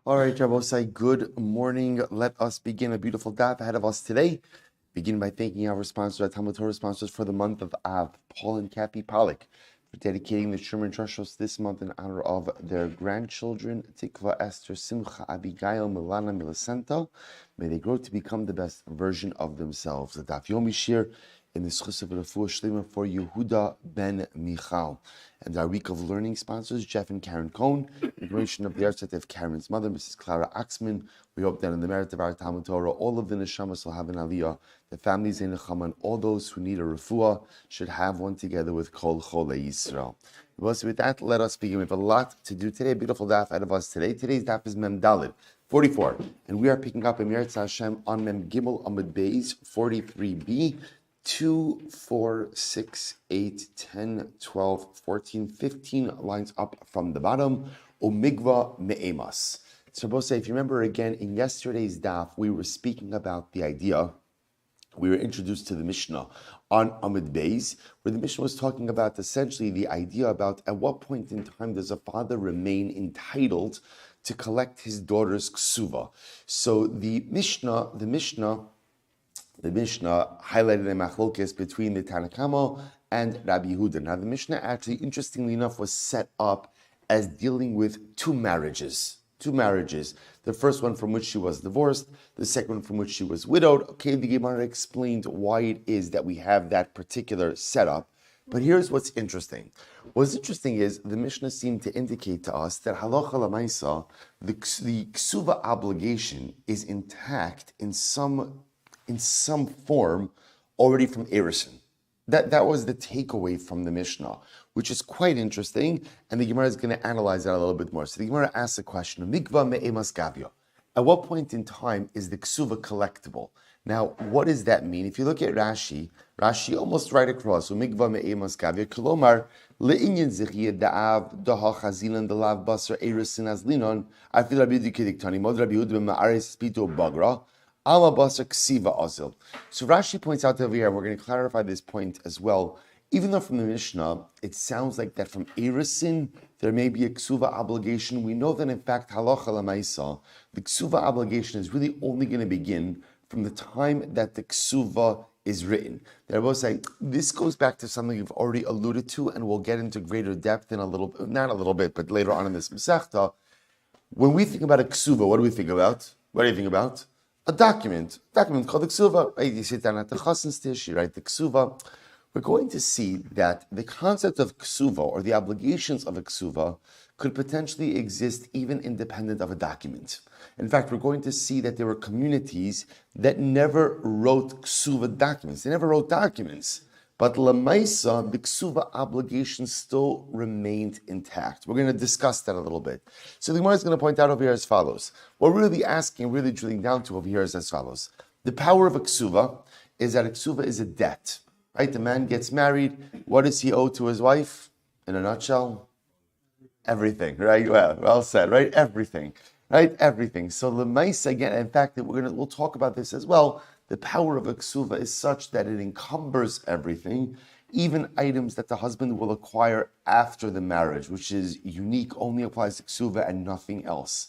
All right, Rabbosai, good morning. Let us begin a beautiful daf ahead of us today. Begin by thanking our sponsors, our Talmud Torah sponsors for the month of Av, Paul and Kathy Pollack, for dedicating the Sherman Trushos this month in honor of their grandchildren, Tikva, Esther, Simcha, Abigail, Milana, Millicenta. May they grow to become the best version of themselves. The Daf Yomi shir in the Schus of Refuah Shlema for Yehuda ben Michal. And our week of learning sponsors, Jeff and Karen Cohn, the creation of the Artzat of Karen's mother, Mrs. Clara Axman. We hope that in the merit of our Talmud Torah, all of the neshamas will have an aliyah, the families in Nechama, and all those who need a refuah should have one together with Kol Cholei Yisrael. With that, let us begin. We have a lot to do today, a beautiful daf ahead of us today. Today's daf is Mem Dalid, 44. And we are picking up Emir Hashem on Mem Gimel Amud Beis, 43b. 2, 4, 6, 8, 10, 12, 14, 15 lines up from the bottom. Umigva me'emas. So, Bose, if you remember again, in yesterday's daf, we were speaking about the idea. We were introduced to the Mishnah on Amud Beis, where the Mishnah was talking about essentially the idea about at what point in time does a father remain entitled to collect his daughter's ksuva. So the Mishnah highlighted a machlokes between the Tanakama and Rabbi Yehuda. Now, the Mishnah actually, interestingly enough, was set up as dealing with two marriages. The first one from which she was divorced, the second one from which she was widowed. Okay, the Gemara explained why it is that we have that particular setup. But here's what's interesting. What's interesting is the Mishnah seemed to indicate to us that halacha lamaisa, the ksuva obligation is intact in some form already from Erison. That was the takeaway from the Mishnah, which is quite interesting, and the Gemara is going to analyze that a little bit more. So the Gemara asks a question, Mikva me'emas gavya. At what point in time is the ksuva collectible? Now, what does that mean? If you look at Rashi almost right across, Mikva me'emas gavya, kilomar, le'inyan zichiyah da'av, daha chazilan, da'lav basar, Erison azlinon, afil Rabbi Yehuda kediktani, mod Rabbi Yehuda b'ma'aris pito bagra, so Rashi points out over here, and we're going to clarify this point as well, even though from the Mishnah, it sounds like that from Erisin, there may be a ksuva obligation. We know that in fact, halacha lamaisa, the ksuva obligation is really only going to begin from the time that the ksuva is written. The Rebbe say, this goes back to something you've already alluded to, and we'll get into greater depth in not a little bit, but later on in this Masechta. When we think about a ksuva, what do we think about? What do you think about? A document called the Kesuva, right? You sit down at the chassan stish, you write the Kesuva. We're going to see that the concept of Kesuva, or the obligations of a Kesuva, could potentially exist even independent of a document. In fact, we're going to see that there were communities that never wrote Kesuva documents. They never wrote documents. But Lamaisa, the Kesuva obligation still remained intact. We're going to discuss that a little bit. So the Gemara is going to point out over here as follows. What we're really drilling down to over here is as follows. The power of a Kesuva is that a Kesuva is a debt. Right? The man gets married. What does he owe to his wife? In a nutshell? Everything, right? Well said, right? Everything. Right? Everything. So Lamaisa, again, in fact, we'll talk about this as well. The power of a ksuva is such that it encumbers everything, even items that the husband will acquire after the marriage, which is unique, only applies to ksuva and nothing else.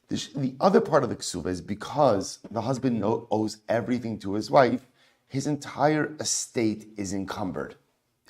The other part of the ksuva is because the husband owes everything to his wife, his entire estate is encumbered.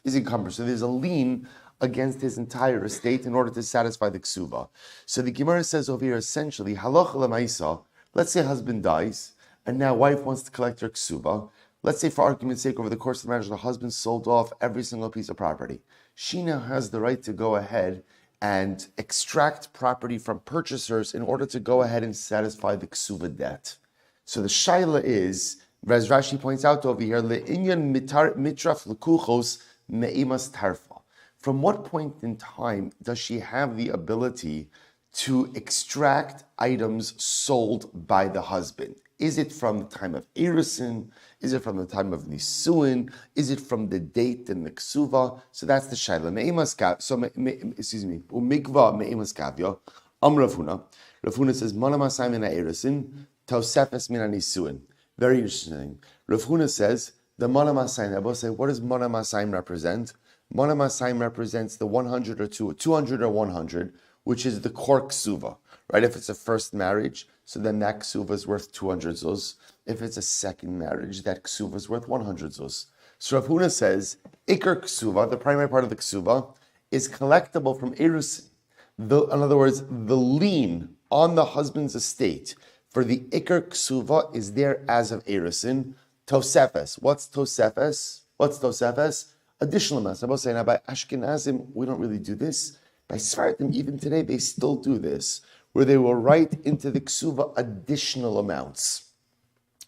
So there's a lien against his entire estate in order to satisfy the ksuva. So the Gemara says over here, essentially, halacha lemaisa, let's say husband dies, and now wife wants to collect her ksuba. Let's say for argument's sake, over the course of the marriage, the husband sold off every single piece of property. She now has the right to go ahead and extract property from purchasers in order to go ahead and satisfy the ksuba debt. So the shaila is, as Rashi points out over here, le'inyan mitraf lekuchos me'imas tarfa. From what point in time does she have the ability to extract items sold by the husband? Is it from the time of Erison? Is it from the time of Nisuin? Is it from the date in the Ksuva? So that's the Shaila. Umikva me'imas kavya. Rav Huna. Rav Huna says, Mana masai mina Erison, tausefes mina Nisuin. Very interesting. Rav Huna says, the Mana masai, I say, what does Mana masai represent? Mana masai represents the 100 or 200 or 100, which is the core Ksuva. right? If it's a first marriage, so then that ksuva is worth 200 zuz. If it's a second marriage, that ksuva is worth 100 zuz. So Rav Huna says, Iker ksuva, the primary part of the ksuva, is collectible from erusin. In other words, the lien on the husband's estate for the Iker ksuva is there as of erusin. Tosefes. What's Tosefes? Additional amounts. I will say now by Ashkenazim, we don't really do this. By Sfardim, even today, they still do this, where they will write into the ksuva additional amounts.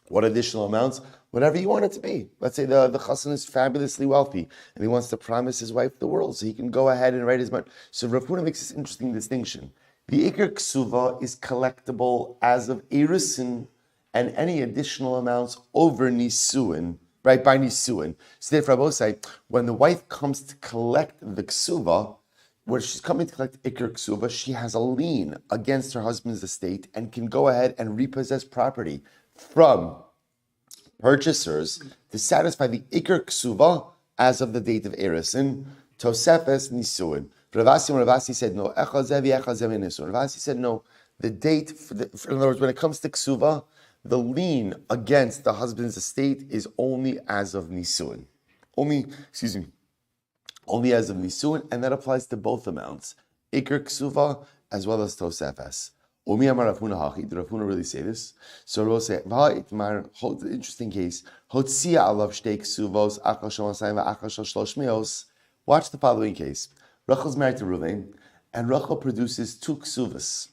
What additional amounts? Whatever you want it to be. Let's say the chassan is fabulously wealthy and he wants to promise his wife the world, so he can go ahead and write his money. So Rav Huna makes this interesting distinction. The Iker ksuva is collectible as of erusin and any additional amounts over nisuin, right, by nisuin. So therefore, I will say, when the wife comes to collect the ksuva, where she's coming to collect Iker ksuva, she has a lien against her husband's estate and can go ahead and repossess property from purchasers to satisfy the Iker ksuva as of the date of erusin, Tosefes nisuin. Ravasi said no. Ravasi said no. The date, in other words, when it comes to ksuva, the lien against the husband's estate is only as of nisuin. Only as of nisuin, and that applies to both amounts, Iker ksuva as well as Tosefes. Umi Amar Rav Huna Hachi. Did Rav Huna really say this? So Rav say, interesting case. Hotzia alav shtei ksuvos achal shel masayim v'achal shel shlosh meos. Watch the following case. Rachel's married to Ruvain, and Rachel produces two ksuvas.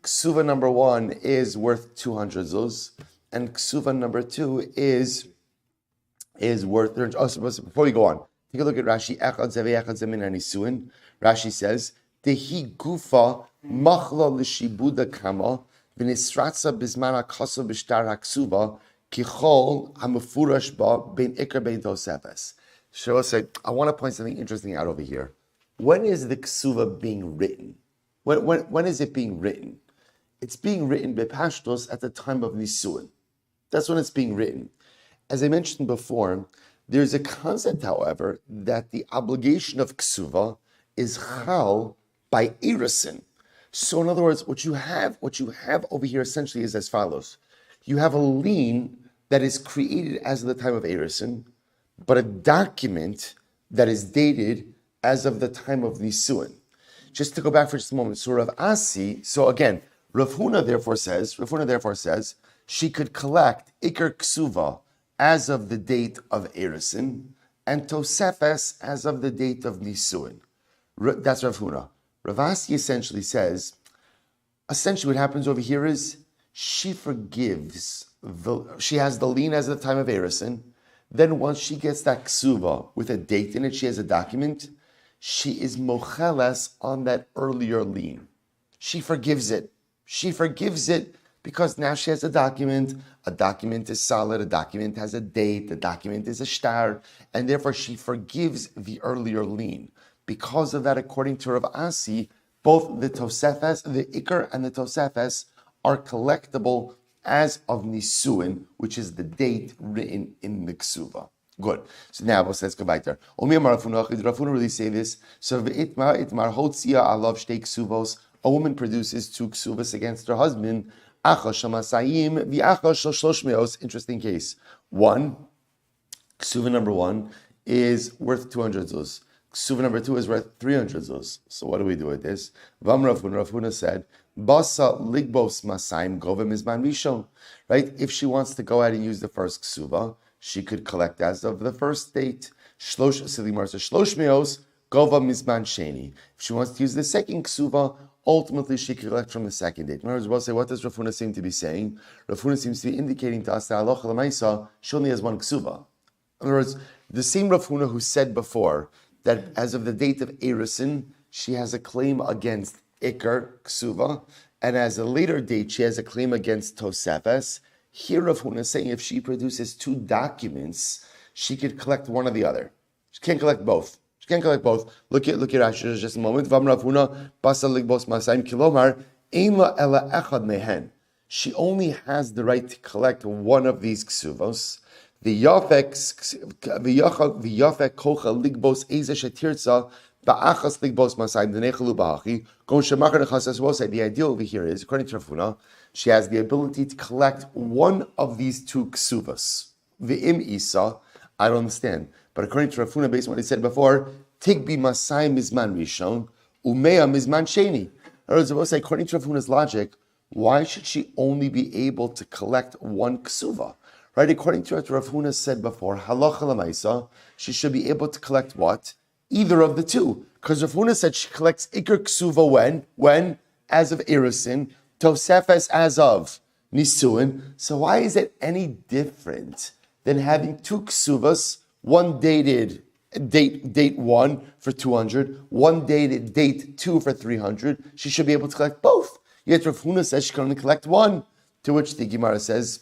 Ksuva number 1 is worth 200 zuz, and ksuva number 2 is worth 300. Oh, so before we go on, take a look at Rashi. Echad zevei echad zemin anisuin. Rashi says, Dehi gufa machla l'shibuda kama v'nisratza bizman ha'kaso b'shtar ha'ksuva kichol ha'mefurash ba bein ikar bein tosefes. So I want to point something interesting out over here. When is the ksuva being written? When is it being written? It's being written bepashtos at the time of nisuin. That's when it's being written. As I mentioned before, there's a concept, however, that the obligation of ksuva is chal by erusin. So in other words, what you have over here essentially is as follows. You have a lien that is created as of the time of erusin, but a document that is dated as of the time of nisuin. Just to go back for just a moment, so Rav Asi, so again, Rav Huna therefore says, she could collect Iker Ksuva as of the date of erusin, and Tosefes as of the date of nisuin. That's Rav Huna. Rav Asi essentially says, what happens over here is, she forgives, she has the lien as of the time of erusin. Then once she gets that ksuva with a date in it, she has a document, she is mocheles on that earlier lien. She forgives it because now she has a document. A document is solid, a document has a date, the document is a shtar, and therefore she forgives the earlier lien. Because of that, according to Rav Asi, both the Tosefes, the Iker and the Tosefes are collectible as of Nisuin, which is the date written in the Ksuva. Good. So now let's go back there. Did Rav Huna really say this? So itmar hotzia alav shtei ksuvos. A woman produces two ksuvos against her husband. Interesting case. Ksuva number 1 is worth 200 zuz. Ksuva number 2 is worth 300 zuz. So what do we do with this? Rav Huna said, Basa ligbos masayim govim izman rishon. Right? If she wants to go ahead and use the first ksuva, she could collect as of the first date. Shlosh meos gova mizman sheni. If she wants to use the second ksuva, ultimately she could collect from the second date. In other words, we'll say, what does Rav Huna seem to be saying? Rav Huna seems to be indicating to us that halacha l'maisa, she only has one ksuva. In other words, the same Rav Huna who said before that as of the date of erusin, she has a claim against Iker Ksuva, and as a later date, she has a claim against Tosefes. Here Rav Huna is saying if she produces two documents, she could collect one or the other. She can't collect both. Look at Rashi just a moment. Rav Huna basa ligbos masayim kilomar ein la ela echad mehen. She only has the right to collect one of these ksuvos. The yafek kocha ligbos eze shetirza The idea over here is, according to Rav Huna, she has the ability to collect one of these two Kesuvos. V'im isa, I don't understand. But according to Rav Huna, based on what he said before, Tigbi Masai Mizman Rishon, Umea Mizman Sheni. In other words, according to Rav Huna's logic, why should she only be able to collect one Kesuva? Right? According to what Rav Huna said before, Halacha Lamaisa, she should be able to collect what? Either of the two. Because Rav Huna said she collects Iker Kesuva when? As of Erisin, Tosefes as of Nisuin. So why is it any different than having two Kesuvas, one dated date 1 for 200, one dated date 2 for 300? She should be able to collect both. Yet Rav Huna says she can only collect one. To which the Gemara says,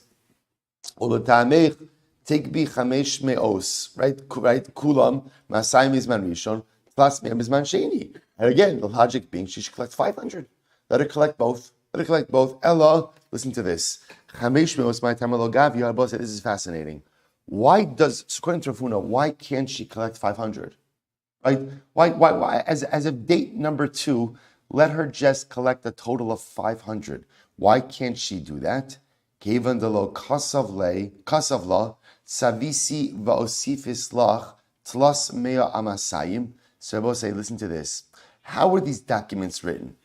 take be chamesh me'os, right? Kulam masai mizman rishon plus mizman sheni. And again, the logic being she should collect 500. Let her collect both. Ella, listen to this. Chamesh me'os my tamalo gavia. This is fascinating. Why does, according to Rav Huna, why can't she collect 500? Right? Why? As of date number 2, let her just collect a total of 500. Why can't she do that? Kevan delo kasavla savisi vaosifis lach tlas mea amasayim. So I will say, listen to this. How are these documents written?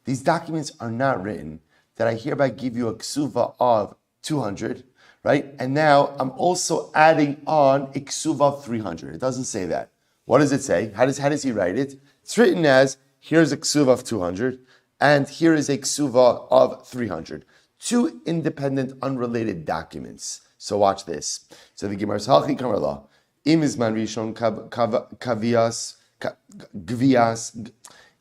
These documents are not written that I hereby give you a ksuva of 200, right? And now I'm also adding on a ksuva of 300. It doesn't say that. What does it say? How does he write it? It's written as, here's a ksuva of 200, and here is a ksuva of 300. Two independent, unrelated documents. So watch this. So the Gemara says, Halchi Kamarla, Im Izman Rishon Kavias Gvias,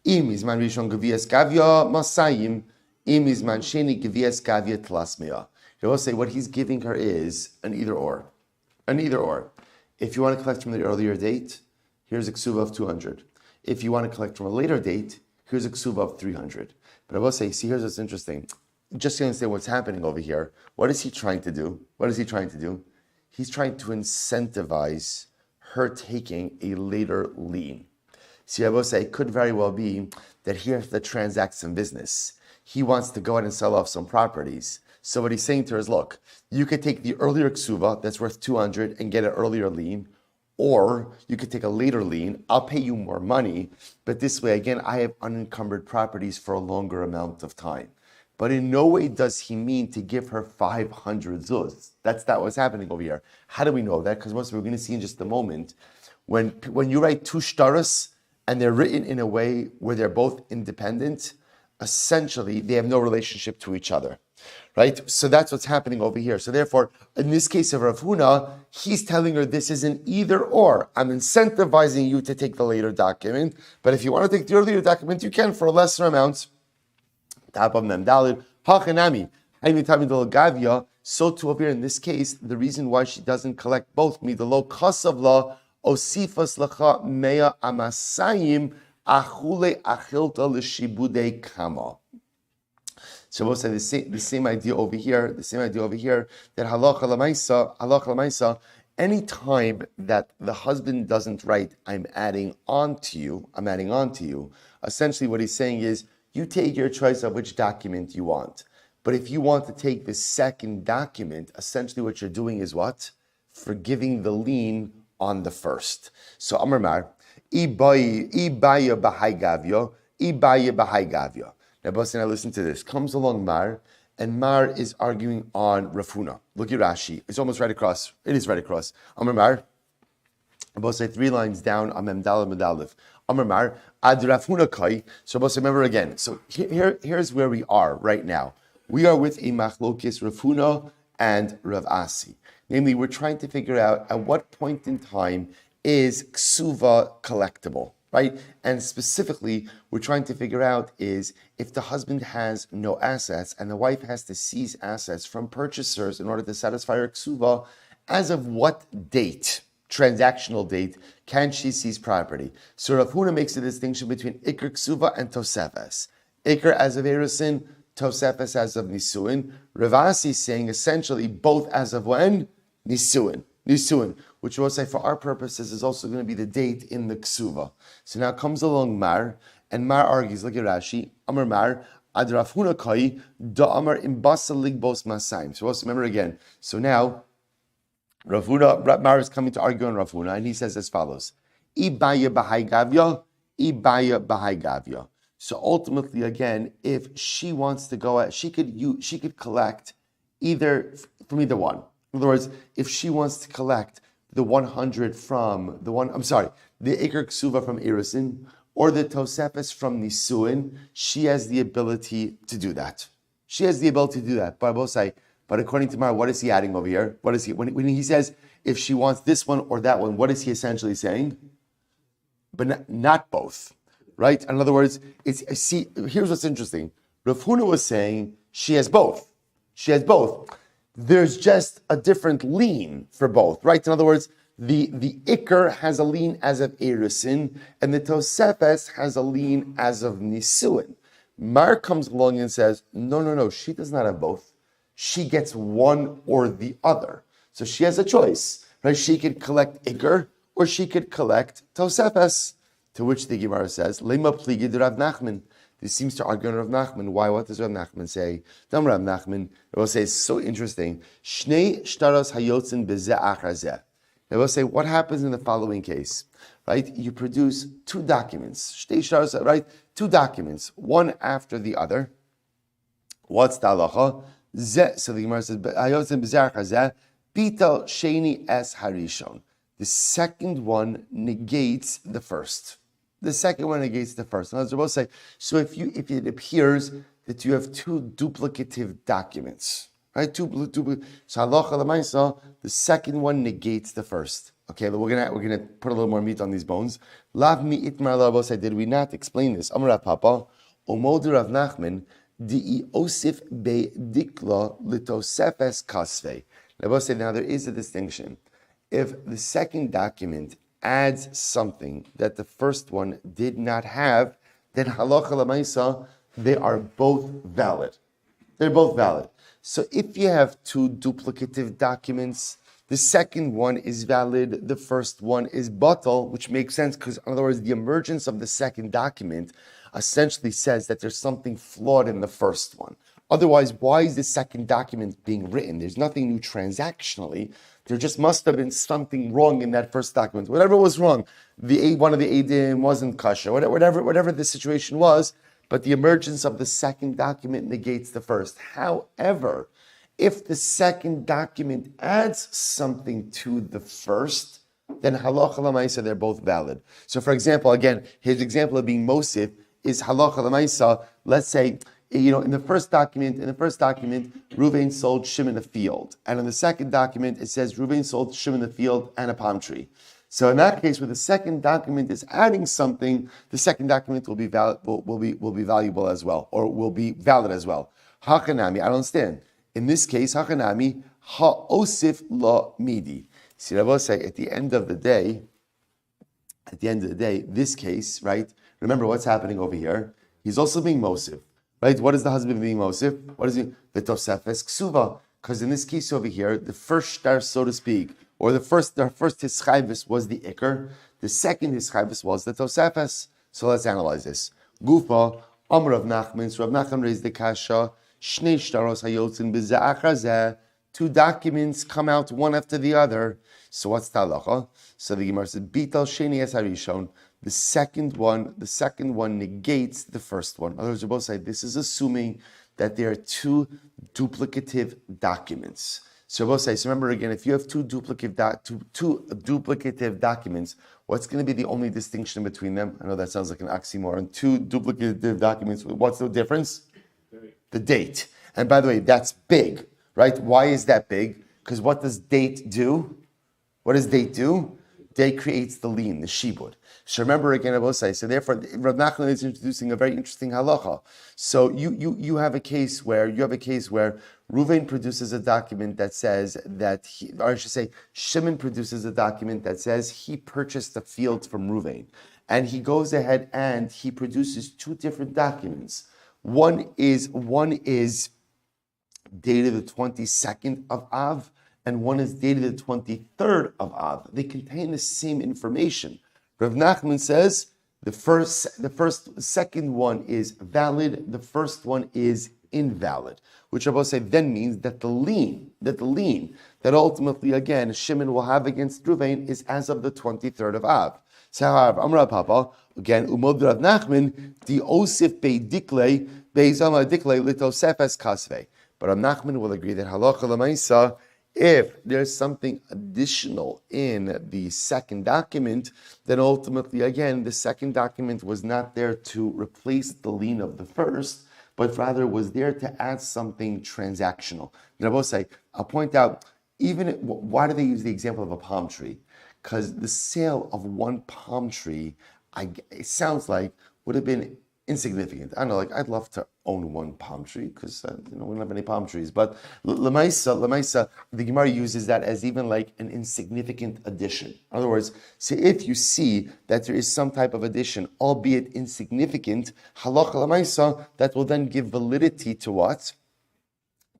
Im Izman Rishon Gvias Gavia Masayim, Im Izman Sheni Gvias Gavia Tlasmea. He will say what he's giving her is an either or. An either or. If you want to collect from the earlier date, here's a ksuva of 200. If you want to collect from a later date, here's a ksuva of 300. But I will say, see, here's what's interesting. Just to understand what's happening over here, what is he trying to do? He's trying to incentivize her taking a later lien. See, I will say, it could very well be that he has to transact some business. He wants to go ahead and sell off some properties. So what he's saying to her is, look, you could take the earlier ksuva that's worth 200 and get an earlier lien, or you could take a later lien. I'll pay you more money, but this way, again, I have unencumbered properties for a longer amount of time. But in no way does he mean to give her 500 zuz. That's not what's happening over here. How do we know that? Because most of we're going to see in just a moment, when you write two shtaras and they're written in a way where they're both independent, essentially they have no relationship to each other, right? So that's what's happening over here. So therefore, in this case of Rav Huna, he's telling her this is an either or. I'm incentivizing you to take the later document, but if you want to take the earlier document, you can for a lesser amount. So to appear in this case, the reason why she doesn't collect both midalo kasavla osifas lacha mea amasayim achule achilta l'shibude kama. So we'll say the same idea over here. That halacha lamaisa. Any time that the husband doesn't write, I'm adding on to you. Essentially, what he's saying is, you take your choice of which document you want. But if you want to take the second document, essentially what you're doing is what? Forgiving the lien on the first. So Amar Mar, Ibaya Bahai Gavya. Now, Boston, now listen to this. Comes along Mar, and Mar is arguing on Rav Huna. Look at Rashi. It's almost right across. It is right across. Amar Mar, both say 3 lines down, Amem Dalad Medalif. Amar Mar, Ad Rav Huna Kai. So both remember again. So here's where we are right now. We are with a machlokis Rav Huna and Rav Asi. Namely, we're trying to figure out at what point in time is ksuva collectible, right? And specifically, we're trying to figure out is if the husband has no assets and the wife has to seize assets from purchasers in order to satisfy her ksuva, as of what date, transactional date, can she seize property? So Rav Huna makes a distinction between Iker Ksuva and Tosefes. Iker as of Erusin, Tosefes as of Nisuin. Rav Asi is saying essentially both as of when? Nisuin. which will say for our purposes is also going to be the date in the Kesuva. So now comes along Mar, and Mar argues, look at Rashi, Amar Mar, Ad Rav Huna Kai, Da Amar Imbasa Ligbos Masaim. So also remember again, so now Rav Mar is coming to argue on Rav Huna, and he says as follows, Ibaya Bahai Gavya, Ibaya Bahai Gavya. So ultimately, again, if she wants to go at, she could collect either from either one. In other words, if she wants to collect the 100 from the Iker Ksuva from Irisin or the Tosefes from Nisuin, she has the ability to do that. She has the ability to do that. But according to Mar, what is he adding over here? What is he when he says if she wants this one or that one? What is he essentially saying? But not both. Right? In other words, here's what's interesting. Rav Huna was saying she has both. She has both. There's just a different lien for both, right? In other words, the Iker has a lien as of Erisin, and the Tosefes has a lien as of Nisuin. Mar comes along and says, no, she does not have both. She gets one or the other. So she has a choice, right? She could collect Iker, or she could collect Tosefes. To which the Gemara says, Lema pligid Rav Nachman. This seems to argue on Rav Nachman. Why? What does Rav Nachman say? Dam Rav Nachman, it will say, it's so interesting. Shnei shtaros hayotzin bezeh achar zeh. It will say, what happens in the following case? Right? You produce two documents. Shnei shtaros, right? Two documents, one after the other. What's the halacha? Zeh, so the Gemara says, hayotzin bezeh achar zeh, bital sheni es harishon. The second one negates the first. The second one negates the first. And as we're both say, so if it appears that you have two duplicative documents, right? So halacha l'maisa, the second one negates the first. Okay, we're gonna put a little more meat on these bones. Lav mi itmar la say, did we not explain this? Amar Papa, Omodu Rav Nachman, di osif be dikla litosefes kasvei. Now there is a distinction. If the second document adds something that the first one did not have, then halacha l'maisa, they are both valid. They're both valid. So if you have two duplicative documents, the second one is valid, the first one is batal, which makes sense because, in other words, the emergence of the second document essentially says that there's something flawed in the first one. Otherwise, why is the second document being written? There's nothing new transactionally. There just must have been something wrong in that first document. Whatever was wrong, one of the Eidim wasn't kosher, whatever the situation was, but the emergence of the second document negates the first. However, if the second document adds something to the first, then halacha l'maisa, they're both valid. So for example, again, his example of being Mosif is halacha l'maisa. Let's say, in the first document, Reuven sold Shimon a field. And in the second document, it says Reuven sold Shimon a field and a palm tree. So in that case, where the second document is adding something, the second document will be valid, will be valuable as well, or will be valid as well. Hakanami, I don't understand. In this case, Hakanami, ha'osif la midi. See, Rabbi say at the end of the day, this case, right? Remember what's happening over here. He's also being Mosif. Right? What is the husband being Mosif? What is he? The Tosefes Ksuva. Because in this case over here, the first star, so to speak, or the first hischayvus was the Iker, the second hischayvus was the Tosefes. So let's analyze this. Gufa, Amr of Nachman, so Rav Nachman raised the kasha, Shnei shtaros hayotzin b'zeh achar zeh. Two documents come out one after the other. So what's the halacha? So the Gemara says, Bital sheni es harishon. The second one negates the first one. In other words, we both say this is assuming that there are two duplicative documents. So we both say, so remember again, if you have two duplicative documents, what's going to be the only distinction between them? I know that sounds like an oxymoron. Two duplicative documents, what's the difference? The date. And by the way, that's big, right? Why is that big? Because what does date do? What does date do? Date creates the lien, the shibud. So remember again, I will say, so therefore, Rav Nachman is introducing a very interesting halacha. So you have a case where Reuven produces a document that says that Shimon produces a document that says he purchased the field from Reuven. And he goes ahead and he produces two different documents. One is dated the 22nd of Av, and one is dated the 23rd of Av. They contain the same information. Rav Nachman says the second one is valid, the first one is invalid, which Rabbi say then means that the lien that ultimately again Shimon will have against Ruvain is as of the 23rd of Av. So however, Amar Papa again Umod Rav Nachman the Osif Beidikle Beizama Dikle Litosef as Kasve. But Rav Nachman will agree that halacha l'maisa, if there's something additional in the second document, then ultimately, again, the second document was not there to replace the lien of the first, but rather was there to add something transactional. I'll point out, why do they use the example of a palm tree? Because the sale of one palm tree, it sounds like, would have been insignificant. I don't know, like I'd love to own one palm tree because we don't have any palm trees. But Lamaisa, the Gemara uses that as even like an insignificant addition. In other words, so if you see that there is some type of addition, albeit insignificant, halacha Lamaisa, that will then give validity to what?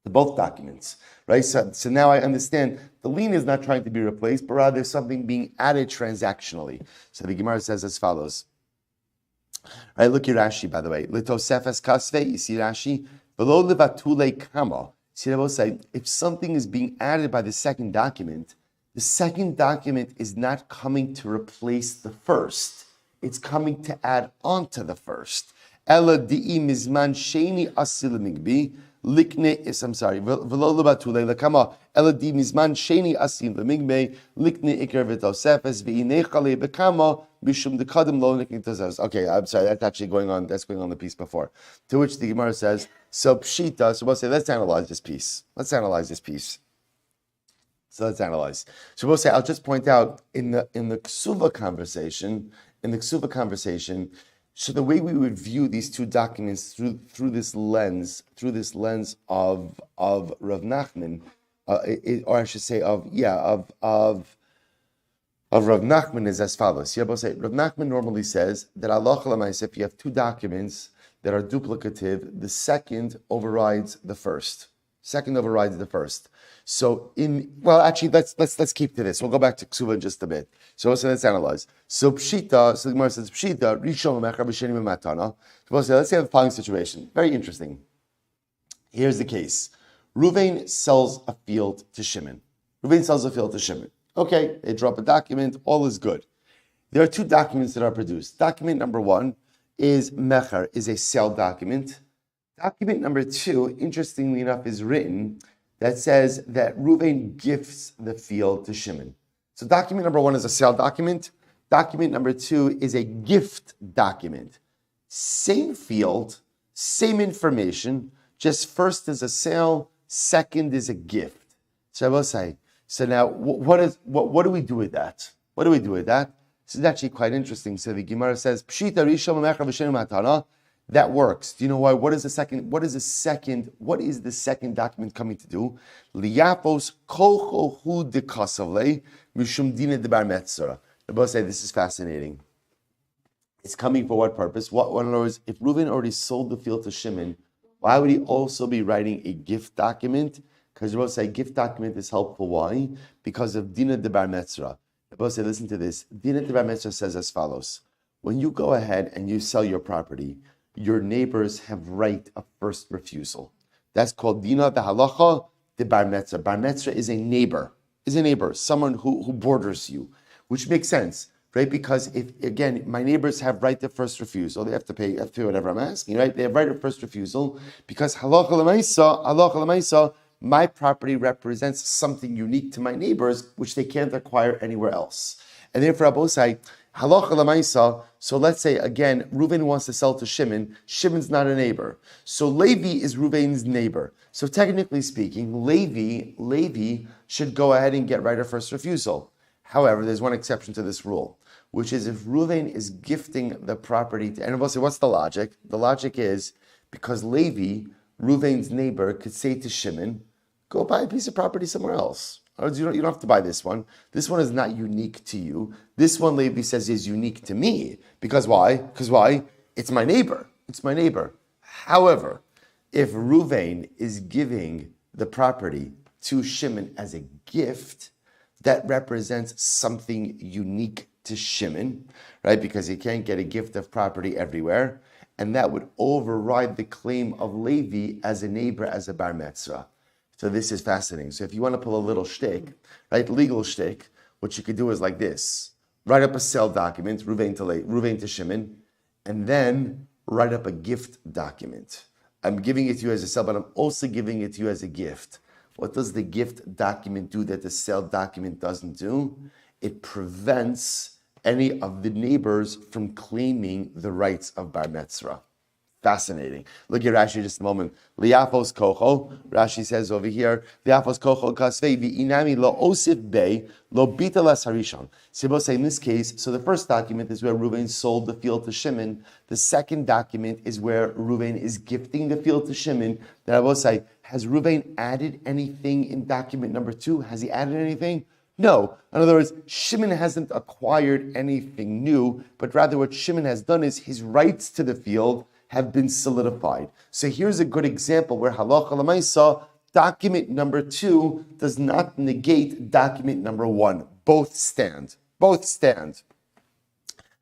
To both documents, right? So now I understand the lien is not trying to be replaced, but rather something being added transactionally. So the Gemara says as follows. Right, look at Rashi, by the way. Litosefes kasve, you see Rashi? V'lo levatule kama. See, I will say, if something is being added by the second document is not coming to replace the first. It's coming to add on to the first. Ela di'i mizman sheni asil migbi. I'm sorry. V'lo levatule lekama. Ela di'i mizman sheni asil migbi. Likne ikar v'tosefes v'inechale bekama. Okay, I'm sorry, that's actually going on the piece before. To which the Gemara says, so pshita, so we'll say, let's analyze this piece. So we'll say, I'll just point out in the Kesuva conversation, so the way we would view these two documents through this lens of Rav Nachman, or I should say of Rav Nachman is as follows. Rav Nachman normally says that Allah Chalamais, if you have two documents that are duplicative, the second overrides the first. So let's keep to this. We'll go back to Ksuva in just a bit. So let's analyze. So Pshita, the Gemara says Pshita, Rishon Mecha B'Sheni Matana. Let's say the following situation. Very interesting. Here's the case. Ruvain sells a field to Shimon. Okay, they drop a document, all is good. There are two documents that are produced. Document number one is Mecher, is a sale document. Document number two, interestingly enough, is written that says that Reuven gifts the field to Shimon. So document number one is a sale document. Document number two is a gift document. Same field, same information, just first is a sale, second is a gift. So I will say, so now, what do we do with that? This is actually quite interesting. So the Gemara says, Pshita Rishon Mecha V'Sheni Matana. That works. Do you know why? What is the second document coming to do? Liyapos Kol Hu de Kasavle Mishum Dina de Bar Metzora. The boss say this is fascinating. It's coming for what purpose? In other words, if Reuven already sold the field to Shimon, why would he also be writing a gift document? Because the Rebbe say gift document is helpful. Why? Because of Dina de Bar Metzora. The Rebbe say, listen to this. Dina de Bar Metzora says as follows. When you go ahead and you sell your property, your neighbors have right of first refusal. That's called Dina de Halacha de Bar Metzora. Bar Metzora is a neighbor, someone who borders you, which makes sense, right? Because if, again, my neighbors have right to first refusal, they have to pay whatever I'm asking, right? They have right of first refusal because halacha l'maisa, my property represents something unique to my neighbors, which they can't acquire anywhere else. And therefore, Abu say, halacha l'maisa, so let's say, again, Reuven wants to sell to Shimon. Shimon's not a neighbor. So Levi is Reuven's neighbor. So technically speaking, Levi should go ahead and get right of first refusal. However, there's one exception to this rule, which is if Reuven is gifting the property to, and Abu say, what's the logic? The logic is because Levi, Reuven's neighbor, could say to Shimon, go buy a piece of property somewhere else. You don't have to buy this one. This one is not unique to you. This one, Levi says, is unique to me. Because why? It's my neighbor. However, if Reuven is giving the property to Shimon as a gift, that represents something unique to Shimon, right? Because he can't get a gift of property everywhere, and that would override the claim of Levi as a neighbor, as a bar mitzvah. So this is fascinating. So if you want to pull a little shtick, right, legal shtick, what you could do is like this: write up a sale document, Ruvain to Shimon, and then write up a gift document. I'm giving it to you as a sale, but I'm also giving it to you as a gift. What does the gift document do that the sale document doesn't do? It prevents any of the neighbors from claiming the rights of bar mitzvah. Fascinating. Look at Rashi just a moment. Liafos kocho. Rashi says over here, Liafos kocho kasvei v'inami lo osif bei lo bitalas harishon. So say in this case, so the first document is where Reuven sold the field to Shimon. The second document is where Reuven is gifting the field to Shimon. Then I will say, has Reuven added anything in document number 2? Has he added anything? No. In other words, Shimon hasn't acquired anything new, but rather what Shimon has done is his rights to the field have been solidified. So here's a good example where halacha l'maisa, document number 2 does not negate document number 1. Both stand. Both stand.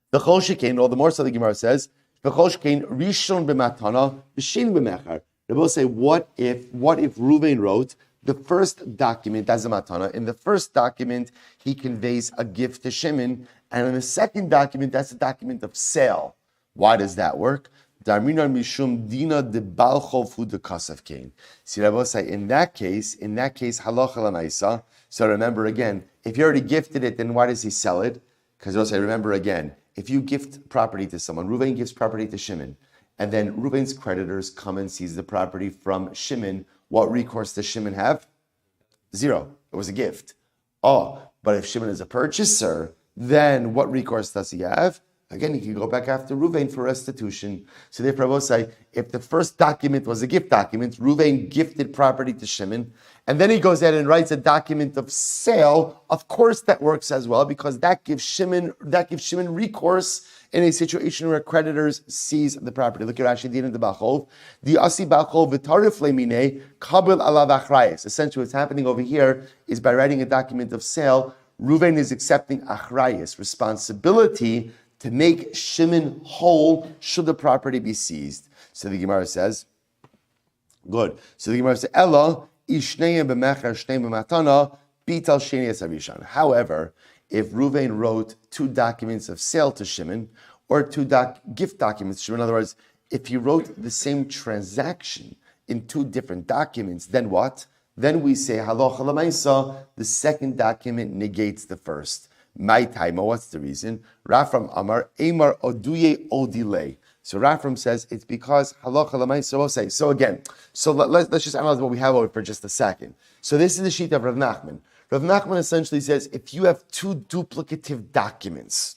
The chol shekain, all the more so the Gemara says, the chol shekain rishon b'matana v'shen b'mechar. They will say, what if Reuven wrote the first document as a matana? In the first document, he conveys a gift to Shimon, and in the second document, that's a document of sale. Why does that work? Darminar mishum dina de balchov hu de kasav kain. See, I will say, in that case, halacha l'maisa. So remember again, if you already gifted it, then why does he sell it? Because I will say, remember again, if you gift property to someone, Reuven gives property to Shimon, and then Reuven's creditors come and seize the property from Shimon, what recourse does Shimon have? 0. It was a gift. Oh, but if Shimon is a purchaser, then what recourse does he have? Again, he can go back after Reuven for restitution. So therefore, I will say, if the first document was a gift document, Reuven gifted property to Shimon, and then he goes ahead and writes a document of sale, of course that works as well, because that gives Shimon recourse in a situation where creditors seize the property. Look at Rashi Din in the Bachov. The Asi Bachov v'tarif lemine kabel alav achrayis. Essentially, what's happening over here is by writing a document of sale, Reuven is accepting achrayis, responsibility to make Shimon whole should the property be seized. So the Gemara says, good. So the Gemara says, Ella ishnei b'mecher shnei b'matana bital sheni esavishan. However, if Reuven wrote 2 documents of sale to Shimon, or 2 gift documents to Shimon, in other words, if he wrote the same transaction in 2 different documents, then what? Then we say, halacha l'maisa, the second document negates the first. My time, what's the reason? Rafram Amar, Amar Oduye Odile. So Rafram says it's because halacha l'maisa will say. So again, let's just analyze what we have over for just a second. So this is the sheet of Rav Nachman. Rav Nachman essentially says if you have 2 duplicative documents,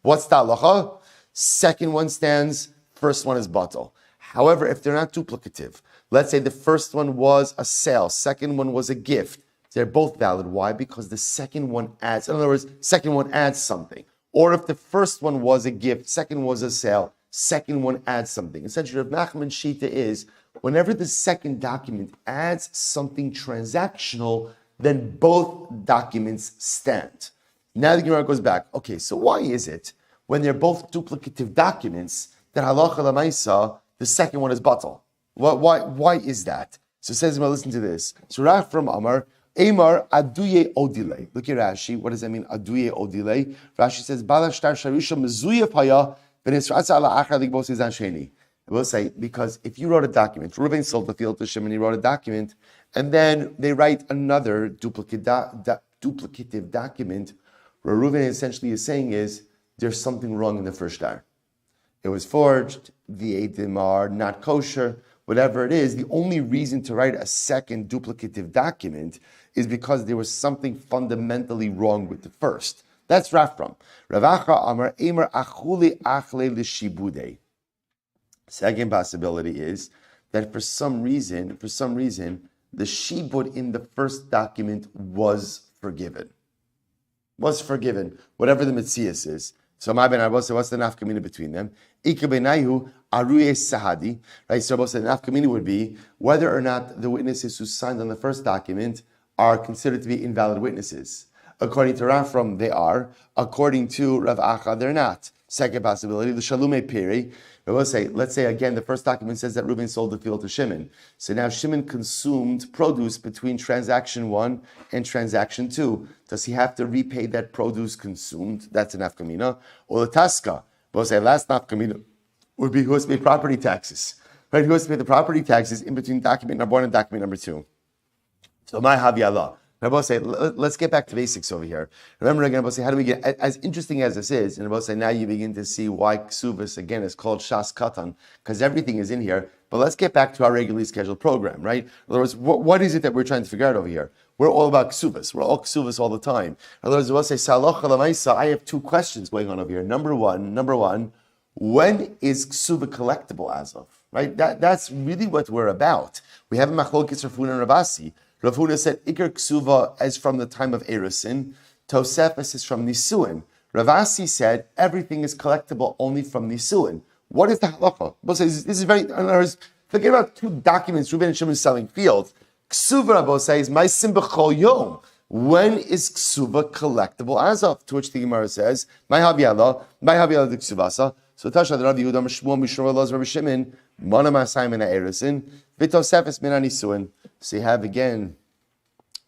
what's the halacha? Second one stands, first one is batal. However, if they're not duplicative, let's say the first one was a sale, second one was a gift, they're both valid. Why? Because the second one adds, in other words, second one adds something. Or if the first one was a gift, second was a sale, second one adds something. Essentially, Rav Nachman's shita is, whenever the second document adds something transactional, then both documents stand. Now the Gemara goes back. Okay, so why is it when they're both duplicative documents that halacha l'maisa, the second one is batal? Why is that? So it says, well, listen to this. So Rav from Amar, Amar aduye odile. Look at Rashi. What does that mean? Aduye odile. Rashi says, Balashtar sharisha mezuyev haya v'nisratza ala achar ligbos izan sheni. I will say, because if you wrote a document, Reuven sold the field to Shimon, he wrote a document, and then they write another duplicative document, where Reuven essentially is saying is, there's something wrong in the first shtar. It was forged, the eidim are not kosher, whatever it is. The only reason to write a second duplicative document is because there was something fundamentally wrong with the first. That's Rafram. Ravacha Amar Emer Achuli Achle Lishibude. Second possibility is that for some reason, the shibud in the first document was forgiven. Whatever the Metzias is. So my ben Rabbi, what's the nafkamina between them? Ikabenayu aruye sahadi. Right. So Rabbi said the nafkamina would be whether or not the witnesses who signed on the first document are considered to be invalid witnesses. According to Rafram, they are. According to Rav Acha, they're not. Second possibility, the Shalume Piri. Let's say again, the first document says that Reuben sold the field to Shimon. So now Shimon consumed produce between transaction 1 and transaction 2. Does he have to repay that produce consumed? That's an nafkamina. Or the Taska. We'll say last nafkamina would be who has to pay property taxes. Right? Who has to pay the property taxes in between document number 1 and document number 2. So my Havi Allah. Rabbi say, let's get back to basics over here. Remember again, Rabbi say, how do we get, as interesting as this is, and Rabbi say, now you begin to see why Kesuvos, again, is called Shas Katan, because everything is in here. But let's get back to our regularly scheduled program, right? In other words, what is it that we're trying to figure out over here? We're all about Kesuvos. We're all Kesuvos all the time. In other words, Rabbi say, Salach Alamaisa, I have 2 questions going on over here. Number one, when is Kesuva collectible as of? Right? That's really what we're about. We have a Machlokes Rav Huna and Ravasi. Rav Huna said, Iker Ksuva is from the time of Erusin, Tosefes is from Nisuin. Ravasi said, everything is collectible only from Nisuin. What is the halacha? This is very, in other words, forget about 2 documents, Reuben and Shimon selling fields. Ksuva, Rabbi says, my simbachol yom. When is Ksuva collectible as of? To which the Gemara says, my Haviyallah the Ksuvasa. So Tasha the Rav Yehuda Mishmuel Mishra Loz Rabbi Shimon, Mana Masayim and Erusin, Vitosefes Min Nisuin. So you have again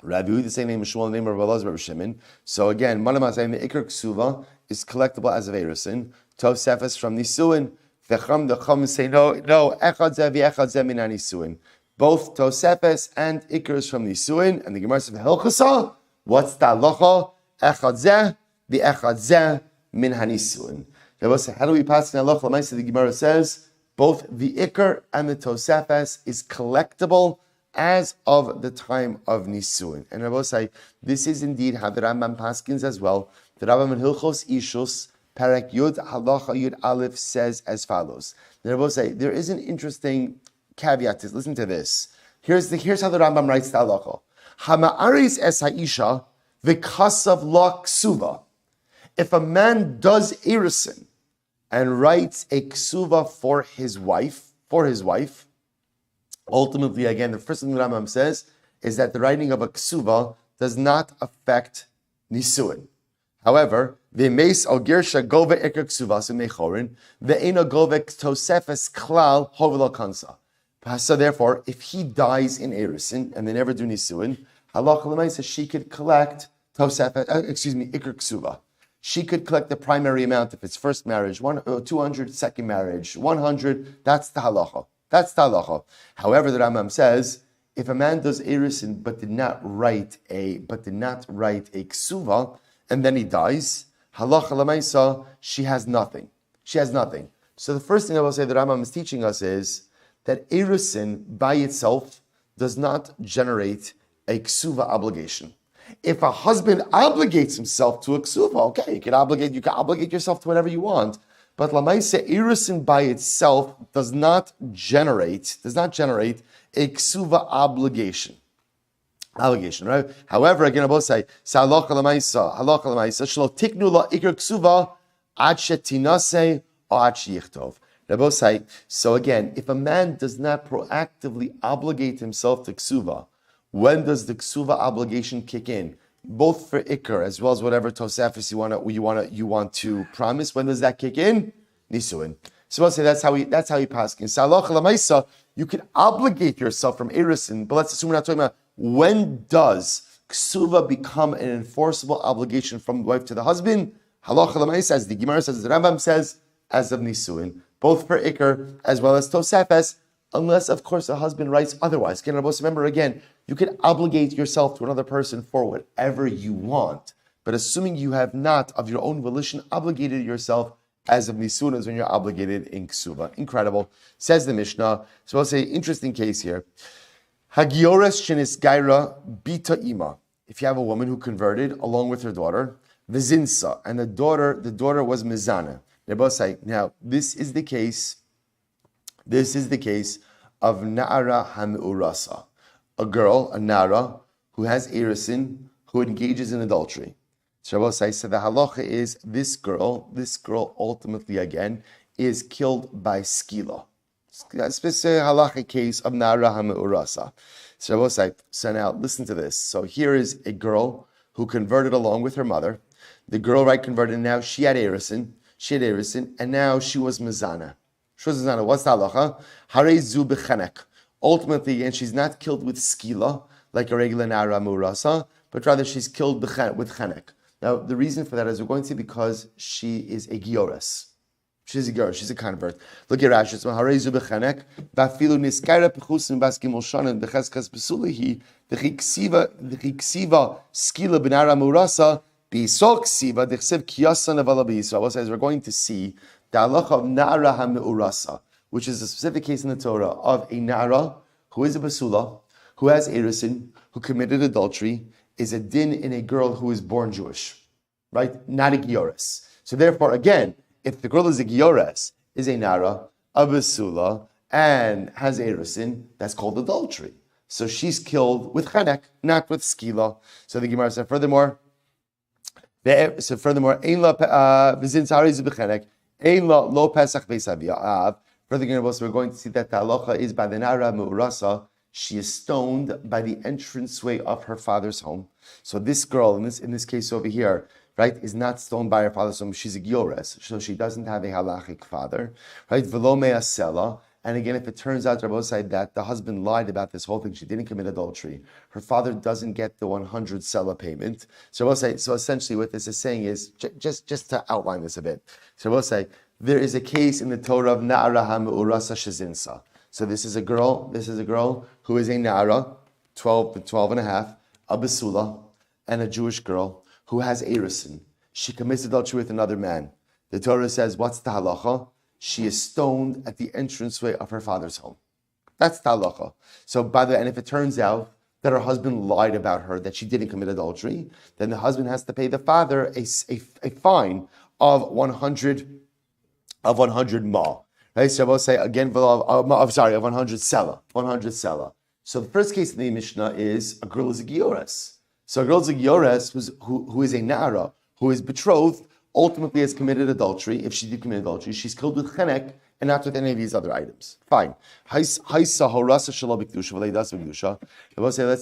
Rabbi Yehuda, the same name as Shmuel, the name of Rabbi Shimon. So again, Manama saying the Iker Ksuva is collectible as of Erusin. Tosefes from Nisuin. The Chum say no. Echad Zeh v'Echad Zeh min Nisuin. Both Tosefes and Iker is from Nisuin. And the Gemara says Hilchasa. What's the halacha? Echad Zeh v'Echad Zeh min Nisuin. How do we pass in halacha? L'maisa the Gemara says both the Iker and the Tosefes is collectible as of the time of Nisuin. And Rabbi say, this is indeed how the Rambam paskins as well. The Rambam in Hilchos Ishus, Parak Yud Halacha Yud Aleph says as follows. The Rabbi say, there is an interesting caveat to this. Listen to this. Here's how the Rambam writes the Halacha. Hama'aris es ha'isha v'kasav la ksuva. If a man does Erusin and writes a ksuva for his wife, ultimately, again, the first thing the Rambam says is that the writing of a ksuva does not affect nisuin. However, v'meis al girsha gove iker ksuvas u'mechorin ve'ena gove tosefes klal hovelo kansa. So therefore, if he dies in Erusin and they never do nisuin, halacha l'maisa she could collect tosefes, iker ksuva. She could collect the primary amount if it's first marriage, 200, second marriage, 100. That's the halacha. That's the halacha. However, the Rambam says, if a man does Erusin but did not write a ksuva, and then he dies, halacha l'maisa, she has nothing. She has nothing. So the first thing I will say the Rambam is teaching us is that Erusin by itself does not generate a ksuva obligation. If a husband obligates himself to a ksuva, okay, you can obligate yourself to whatever you want. But Lamaisa Erusin by itself does not generate a ksuva obligation. Right? However, again, I will say, halacha l'maisa, shelo tiknu la ikar ksuva ad shetinase or ad sheyichtov. Rabbi say, so again, if a man does not proactively obligate himself to ksuva, when does the ksuva obligation kick in? Both for ikar as well as whatever tosefes you want to promise. When does that kick in? Nisuin. So I'll say that's how he paskin. Halacha l'maisa, you can obligate yourself from Erusin, but let's assume we're not talking about when does ksuva become an enforceable obligation from the wife to the husband. Halacha l'maisa, as the Gemara says, as the Rambam says, as of Nisuin, both for ikar as well as tosefes, unless of course the husband writes otherwise. Again, remember again, you can obligate yourself to another person for whatever you want, but assuming you have not, of your own volition, obligated yourself as of Nisuin is when you're obligated in Ksuva. Incredible. Says the Mishnah. So I'll say, interesting case here. Hagiores shenis gaira bita ima. If you have a woman who converted along with her daughter, vizinsa, and the daughter was mizana. They both say, now, this is the case of Na'ara Hamurasa, a girl, a Nara, who has Erusin, who engages in adultery. Shabbosai, so the halacha is this girl ultimately again is killed by skila. A specific halacha case of Nara HaMe'urasa. Shabbosai, so now listen to this. So here is a girl who converted along with her mother. The girl, right, converted, and now she had Erisin, and now she was Mizana. What's the halacha? Harei zu b'chenek. Ultimately, again, she's not killed with skila, like a regular Nara Murasa, but rather she's killed with chenek. Now, the reason for that is we're going to see because she is a giores. She's a giores, she's a convert. Look at Rashi. So, Harei zu b'chenek, v'afilu niskara p'chusim bas gimel shanan b'cheskas b'sulihi, v'chiksiva skila b'nara Murasa, b'isol ksiva, d'chsev kiyasan avala b'yisrael. As we're going to see, the halacha of Na'ara HaMe'urasa, which is a specific case in the Torah of a Na'ara who is a Basula, who has Erisin, who committed adultery, is a din in a girl who is born Jewish, right? Not a Giores. So therefore, again, if the girl is a Giores, is a Na'ara, a Basula, and has Erisin, that's called adultery. So she's killed with Chenek, not with Skila. So the Gemara said, furthermore, Ein la v'zin tzari zu b'chenek, Ein lo pesach beisav. Further, we're going to see that the halacha is by the Nara Me'urasa, she is stoned by the entranceway of her father's home. So this girl, in this case over here, right, is not stoned by her father's home. She's a giores, so she doesn't have a halachic father, right? V'lo me'asela. And again, if it turns out, Rabbi said that the husband lied about this whole thing, she didn't commit adultery, her father doesn't get the 100 sela payment. So essentially what this is saying is, just to outline this a bit, so we'll say, there is a case in the Torah of Na'ara HaMe'urasa Shezinsa. So this is a girl who is a Na'ara, 12 and a half, a Basula, and a Jewish girl who has Erisin. She commits adultery with another man. The Torah says, what's the halacha? She is stoned at the entranceway of her father's home. That's the halacha. So and if it turns out that her husband lied about her, that she didn't commit adultery, then the husband has to pay the father a fine of 100 ma. Right? So I will say again, of 100 sela. 100 sela. So the first case in the Mishnah is a girl is a giores. So a girl is a giores who is a na'ara, who is betrothed, ultimately has committed adultery. If she did commit adultery, she's killed with chenek and not with any of these other items. Fine. Let's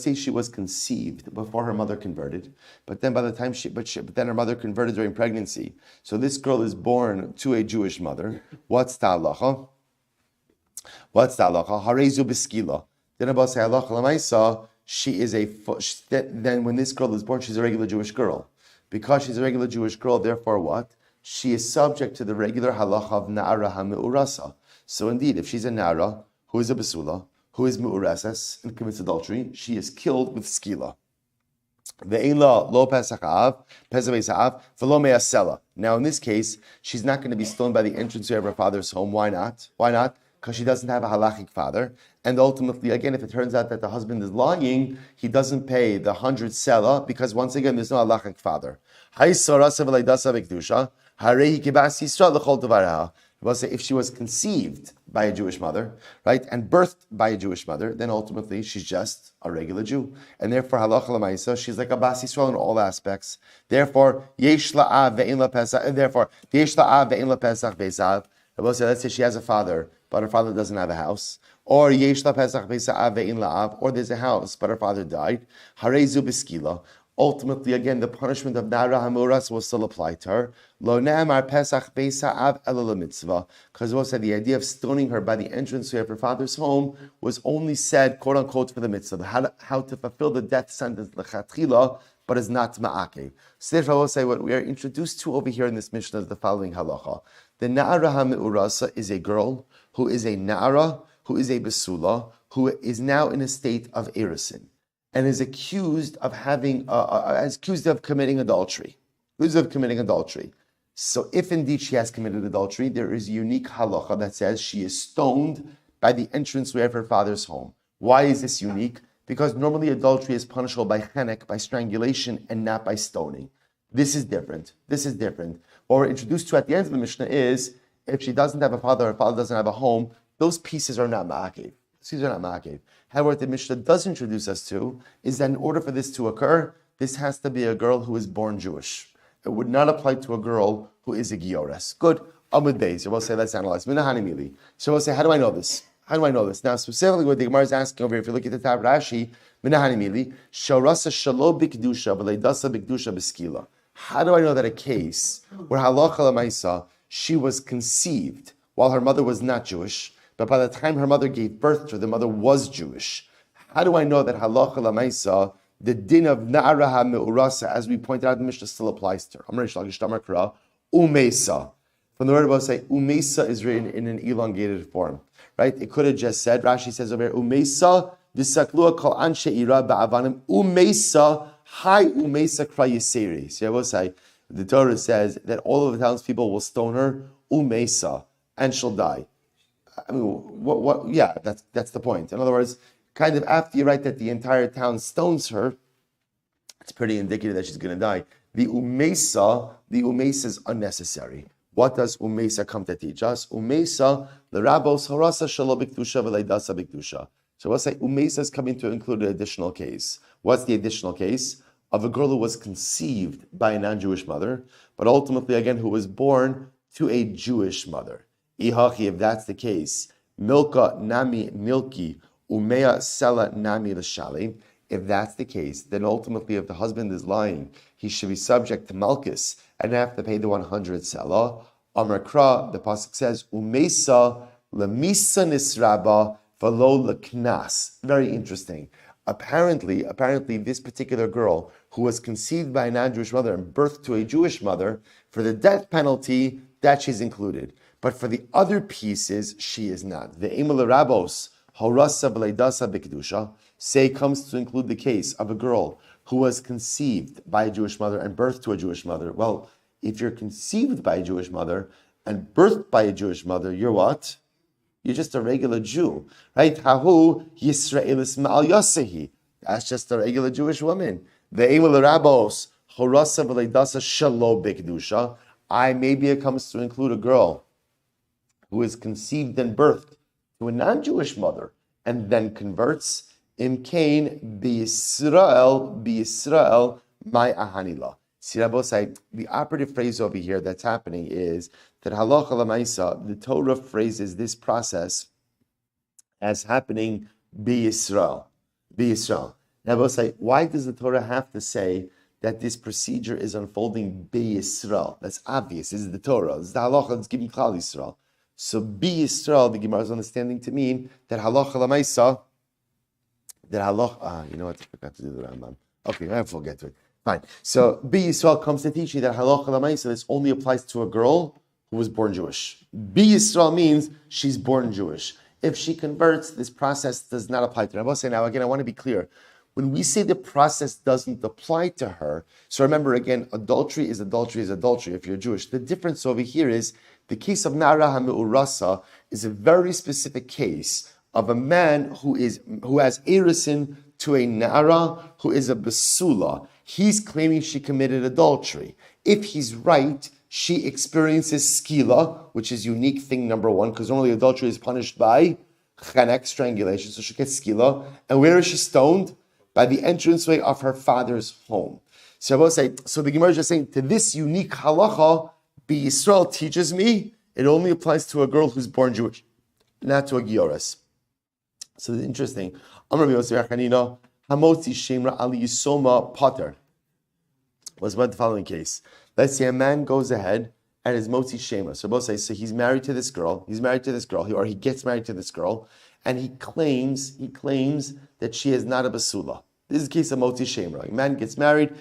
say she was conceived before her mother converted, but then by the time but then her mother converted during pregnancy. So this girl is born to a Jewish mother. What's the halacha? Harezu b'skila. Then about say halacha l'maisa, she is then when this girl is born, she's a regular Jewish girl. Because she's a regular Jewish girl, therefore what? She is subject to the regular halacha of Na'ara HaMe'urasa. So indeed, if she's a Na'ara, who is a Basula, who is Me'urasas, and commits adultery, she is killed with skila. Now in this case, she's not going to be stoned by the entranceway of her father's home. Why not? Because she doesn't have a halachic father. And ultimately, again, if it turns out that the husband is lying, he doesn't pay the 100 sela, because once again, there's no halachic father. If she was conceived by a Jewish mother, right, and birthed by a Jewish mother, then ultimately she's just a regular Jew. And therefore, halacha l'maisa, she's like a Bas Yisrael in all aspects. Therefore, yesh la'av ve'in la'pesach, be'esav. Let's say she has a father, but her father doesn't have a house. Or yesh la pesach be'sa'av ve'in la'av, or there's a house, but her father died. Harezu b'skila. Ultimately, again, the punishment of Na'ara HaMe'urasa will still apply to her. Lo ne'amar pesach be'sa'av ela mitzvah. Because we'll say the idea of stoning her by the entrance of her father's home was only said, quote unquote, for the mitzvah, how to fulfill the death sentence, l'chatchila, but is not ma'akev. So therefore, I will say what we are introduced to over here in this Mishnah is the following halacha. The Na'ara HaMe'urasa is a girl who is a Na'ara, who is a Basula, who is now in a state of Erisin, and is accused of committing adultery. So if indeed she has committed adultery, there is a unique halacha that says she is stoned by the entranceway of her father's home. Why is this unique? Because normally adultery is punishable by chenek, by strangulation, and not by stoning. This is different. What we're introduced to at the end of the Mishnah is, if she doesn't have a father, her father doesn't have a home, those pieces are not ma'akev. However, what the Mishnah does introduce us to is that in order for this to occur, this has to be a girl who is born Jewish. It would not apply to a girl who is a giores. Good. Amud Beis. We'll say, let's analyze. Minahanimili. So we'll say, how do I know this? How do I know this? Now, specifically, what the Gemara is asking over here, if you look at the tab Rashi, Minahanimili, Sharasa Shalo Bikdusha, Beleidasa Bikdusha Beskila. How do I know that a case where halacha lemaisa, she was conceived while her mother was not Jewish, but by the time her mother gave birth to her, the mother was Jewish? How do I know that halacha lemaisa, the din of na'ara ha'me'urasa, as we pointed out in the Mishnah, still applies to her? Amar Shlagish Tamar Kra, Umesa. From the word about say, Umesa is written in an elongated form, right? It could have just said, Rashi says over here, Umesa, v'saklua kol anshe ira ba'avanim, Umesa, hi Umesa kra yiseri. So I will say, the Torah says that all of the townspeople will stone her, Umesa, and she'll die. I mean, what? Yeah, that's the point. In other words, kind of after you write that the entire town stones her, it's pretty indicative that she's going to die. The umesa is unnecessary. What does umesa come to teach us? Umesa, the rabbos harasa shalo bikdusha v'leidasa bikdusha. So we'll say umesa is coming to include an additional case. What's the additional case? Of a girl who was conceived by a non-Jewish mother, but ultimately, again, who was born to a Jewish mother. Ihachi, if that's the case, milka nami milki umea sela nami l'shali. If that's the case, then ultimately, if the husband is lying, he should be subject to malchus and have to pay the 100 sela. Amar Kra, the pasuk says, umesa lemisa nisraba v'lo leknas. Very interesting. Apparently, this particular girl who was conceived by a non-Jewish mother and birthed to a Jewish mother, for the death penalty, that she's included. But for the other pieces, she is not. The Emel Rabos, Horasa V'leidasa B'kedusha, say comes to include the case of a girl who was conceived by a Jewish mother and birthed to a Jewish mother. Well, if you're conceived by a Jewish mother and birthed by a Jewish mother, you're what? You're just a regular Jew, right? Hahu Yisraelis Ma'al Yasehi. That's just a regular Jewish woman. The Emel Rabos, Horasa V'leidasa Shalo B'kedusha. Maybe it comes to include a girl who is conceived and birthed to a non-Jewish mother and then converts. Imkain b'Yisrael my ahanila. See, Rabbosai, the operative phrase over here that's happening is that halacha l'maisa, the Torah phrases this process as happening b'Yisrael. B'Yisrael. Rabbosai, why does the Torah have to say that this procedure is unfolding b'Yisrael? That's obvious. This is the Torah. This is the halacha that's giving Klal Yisrael. So b'Yisrael, the Gemara is understanding to mean that halacha l'maisa, that halacha, you know what, I forgot to do the Rambam. Okay, we'll get to it. Fine. So b'Yisrael comes to teach you that halacha l'maisa, this only applies to a girl who was born Jewish. B'Yisrael means she's born Jewish. If she converts, this process does not apply to her. I will say now, again, I want to be clear. When we say the process doesn't apply to her, so remember again, adultery is adultery is adultery if you're Jewish. The difference over here is the case of Na'ara HaMe'urasa is a very specific case of a man who has erisin to a Na'ara who is a Basula. He's claiming she committed adultery. If he's right, she experiences skila, which is unique thing number one, because normally adultery is punished by chanek, strangulation, so she gets skila. And where is she stoned? By the entranceway of her father's home. So I will say, so the Gemara is just saying, to this unique halacha, B'Yisrael teaches me, it only applies to a girl who's born Jewish, not to a Giores. So it's interesting. Amar B'Yosef Yachanina, Hamotzi Shemra Ali Yisoma Potter. Was about the following case. Let's say a man goes ahead and is Motzi Shemra. So both say, so he's married to this girl, or he gets married to this girl, and he claims that she is not a basula. This is the case of Motzi Shemra. A man gets married,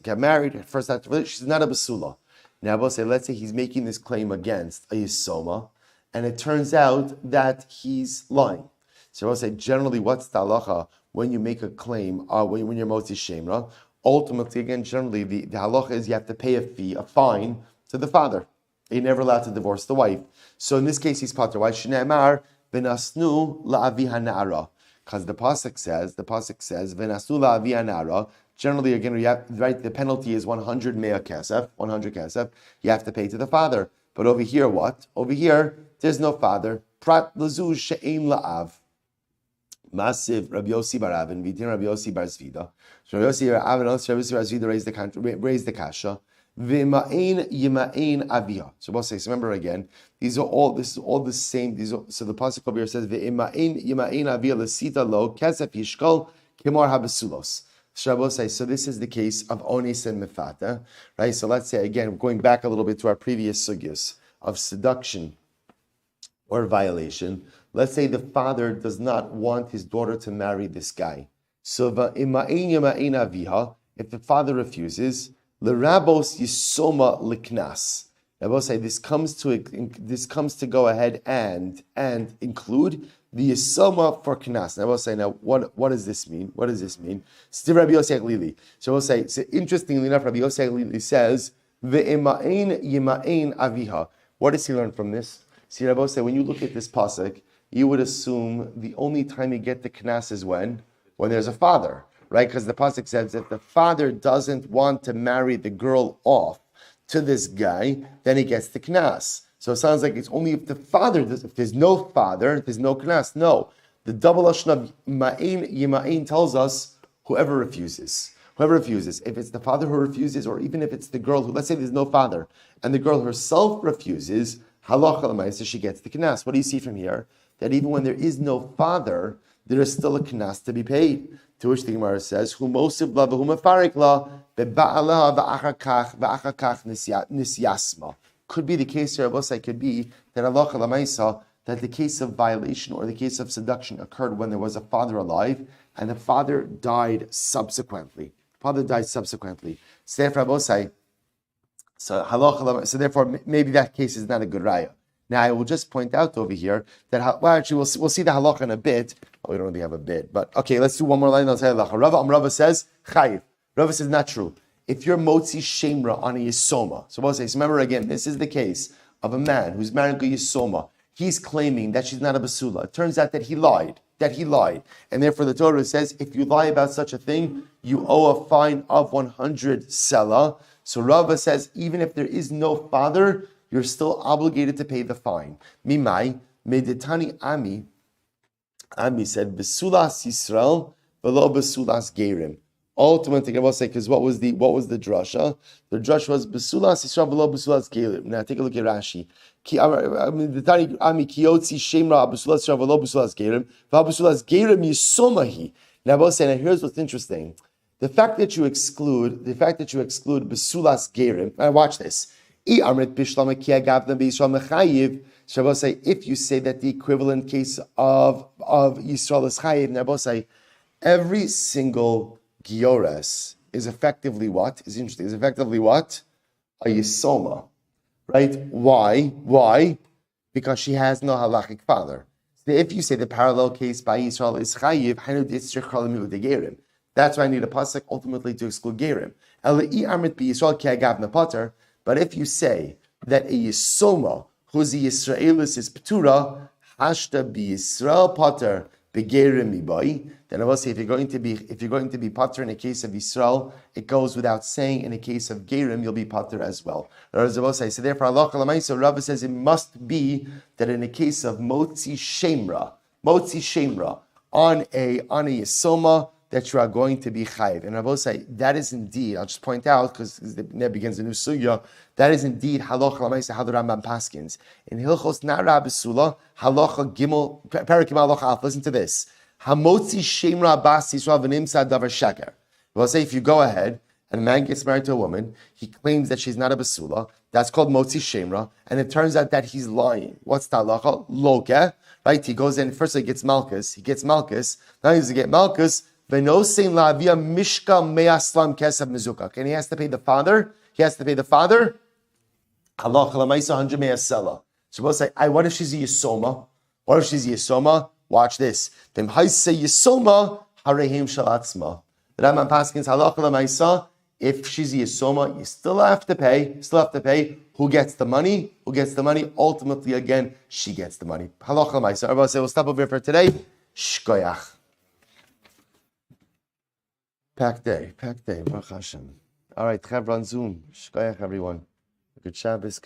get married, first after she's not a basula. Now we'll say, let's say he's making this claim against a Yisoma, and it turns out that he's lying. So we'll say, generally, what's the halacha when you make a claim, when you're Motzi Shemra? Ultimately, again, generally, the halacha is you have to pay a fine to the father. You're never allowed to divorce the wife. So in this case, he's pater. Why? Shneimar v'nasnu la'avi hana'ara. Because the pasuk says, v'nasnu la'avi hana'ara. Generally, again, you have, right, the penalty is 100 mea kesef, 100 kesef. You have to pay to the father. But over here, what? Over here, there's no father. Prat lazu she'ein la'av. Massive Rabbi Yossi bar Avin, Vitin Rabbi Yossi bar Zvida. So Rabbi Yossi bar Avin, Rabbi Yossi bar Zvida raised the kasha. V'ima'in yima'in avia. So we'll say, so remember again, this is all the same. So the pasuk over here says, V'ima'in yima'in avia l'sita lo kesef yishkol kimor habasulos. So say, so this is the case of onis and mefata, right? So let's say again, going back a little bit to our previous sugyas of seduction or violation. Let's say the father does not want his daughter to marry this guy. So if the father refuses, l'rabos yisoma liknas. Rabbi say this comes to go ahead and include the yisoma for knas. Now we'll say, now what does this mean? What does this mean? Still Rabbi Yosef Lili. So we'll say, so interestingly enough, Rabbi Yosef Lili says ve'ima'in yima'in aviha. What does he learn from this? See, Rabbi say, when you look at this pasuk, you would assume the only time you get the knas is when there's a father, right? Because the pasuk says if the father doesn't want to marry the girl off to this guy, then he gets the knas. So it sounds like it's only if the father does. If there's no father, there's no knas. No, the double lashon of ma'in yima'in tells us whoever refuses. Whoever refuses, if it's the father who refuses, or even if it's the girl who, let's say there's no father, and the girl herself refuses, halacha l'maisa, she gets the knas. What do you see from here? That even when there is no father, there is still a knas to be paid. To which the Gemara says, "Hu mosiv la v'hu mefarik la be'ba'ala v'achakach nisyasma." Could be the case here. It could be that halacha l'maisa, that the case of violation or the case of seduction occurred when there was a father alive, and the father died subsequently. So therefore, maybe that case is not a good raya. Now, I will just point out over here that, well, actually, we'll see the halacha in a bit. Oh, we don't really have a bit, but okay, let's do one more line. I'll tell you halacha. Rava says, chayiv. Rava says, not true. If you're motzi shemra on a yisoma, so we'll say, so remember again, this is the case of a man who's married to a yisoma. He's claiming that she's not a basula. It turns out that he lied. And therefore the Torah says, if you lie about such a thing, you owe a fine of 100 selah. So Rava says, even if there is no father, you're still obligated to pay the fine. Mimai, meditani ami. Ami said, Besulas Yisrael, below Besulas Gerim. Ultimately, I will say, because what was the drasha? The drasha was Besulas Yisrael, below Besulas Gerim. Now take a look at Rashi. Meditani ami kiyotzi shemra Besulas Yisrael, below Besulas Gerim. Besulas Gerim yisomahi. Now I will say, now here's what's interesting. The fact that you exclude Besulas Gerim. Watch this. So I will say, if you say that the equivalent case of Yisrael is chayiv, and I will say, every single giores is effectively what? Is interesting. Is effectively what? A yisoma, right? Why? Because she has no halachic father. So if you say the parallel case by Yisrael is chayiv, that's why I need a pasuk ultimately to exclude gerim. But if you say that a Yisoma, who's a Yisraelis, is Ptura, Hashta bi Yisrael Pater begerim mibai, then I will say if you're going to be Pater in a case of Yisrael, it goes without saying in a case of Gerim, you'll be Pater as well. As I will say, so therefore Allah Kalamaisa, Rabbi says it must be that in a case of Motzi Shemra, on a Yisoma, that you are going to be chayiv. And I will say, that is indeed, I'll just point out, because there begins a new sugya, that is indeed halacha l'maisa how the Rambam paskins. In Hilchos Nara Besula, halacha gimel, parakim halacha alf, listen to this. Hamotzi shemra bas yisrael v'nimsa davar sheker. I will say, if you go ahead, and a man gets married to a woman, he claims that she's not a basula, that's called motzi shemra, and it turns out that he's lying. What's the halacha? Loke, right? He goes in, first he gets malchus, now he has to get malchus, and he has to pay the father. Halacha l'maisa 100 me'asela. So we'll say, what if she's a yisoma? Watch this. The Rambam paskins halacha l'maisa. If she's a yisoma, you still have to pay. Who gets the money? Ultimately, again, she gets the money. Halacha l'maisa. Everybody say, we'll stop over here for today. Shkoyach. Packed day, Baruch Hashem. All right, Chevron Zoom. Shkoyach, everyone. Good Shabbos.